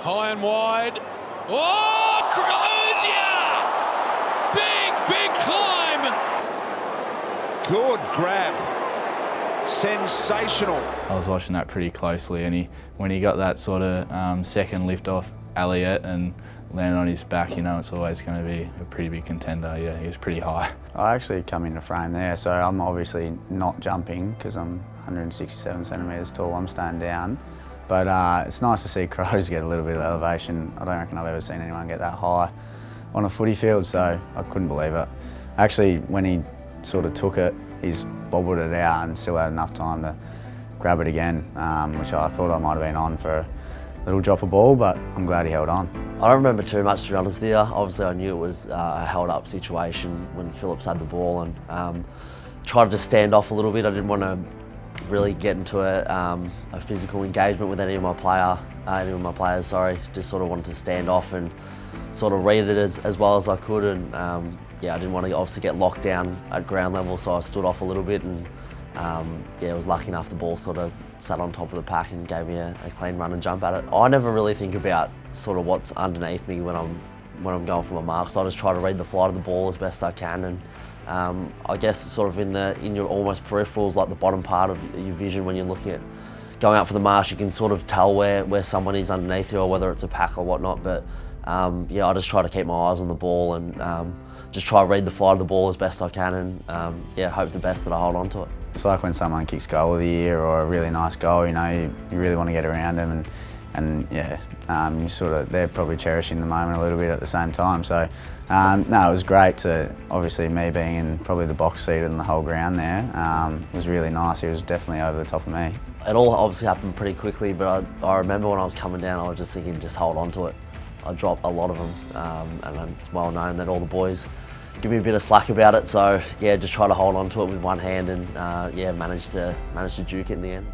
High and wide. Oh, Crozier! Big climb! Good grab. Sensational. I was watching that pretty closely, and when he got that sort of second lift off Elliott and landed on his back, you know it's always going to be a pretty big contender. Yeah, he was pretty high. I actually come into frame there, so I'm obviously not jumping because I'm 167 centimetres tall. I'm staying down. But it's nice to see Crows get a little bit of elevation. I don't reckon I've ever seen anyone get that high on a footy field, so I couldn't believe it. Actually, when he sort of took it, he's bobbled it out and still had enough time to grab it again, which I thought I might have been on for a little drop of ball, but I'm glad he held on. I don't remember too much, to be honest with you. Obviously, I knew it was a held-up situation when Phillips had the ball, and tried to stand off a little bit. I didn't want to really get into a physical engagement with any of my players. Just sort of wanted to stand off and sort of read it as well as I could, and yeah, I didn't want to obviously get locked down at ground level, so I stood off a little bit, and yeah, I was lucky enough the ball sort of sat on top of the pack and gave me a clean run and jump at it. I never really think about sort of what's underneath me when I'm going for my marks. I just try to read the flight of the ball as best I can, and I guess sort of in your almost peripherals, like the bottom part of your vision when you're looking at going out for the marsh, you can sort of tell where someone is underneath you or whether it's a pack or whatnot. But yeah, I just try to keep my eyes on the ball and just try to read the flight of the ball as best I can, and yeah, hope the best that I hold on to it. It's like when someone kicks goal of the year or a really nice goal, you know, you really want to get around them, and yeah, you sort of, they're probably cherishing the moment a little bit at the same time. So no, it was great to, obviously me being in probably the box seat and the whole ground there, was really nice. He was definitely over the top of me. It all obviously happened pretty quickly, but I remember when I was coming down, I was just thinking, just hold on to it. I dropped a lot of them, and it's well known that all the boys give me a bit of slack about it. So yeah, just try to hold on to it with one hand, and yeah, managed to duke it in the end.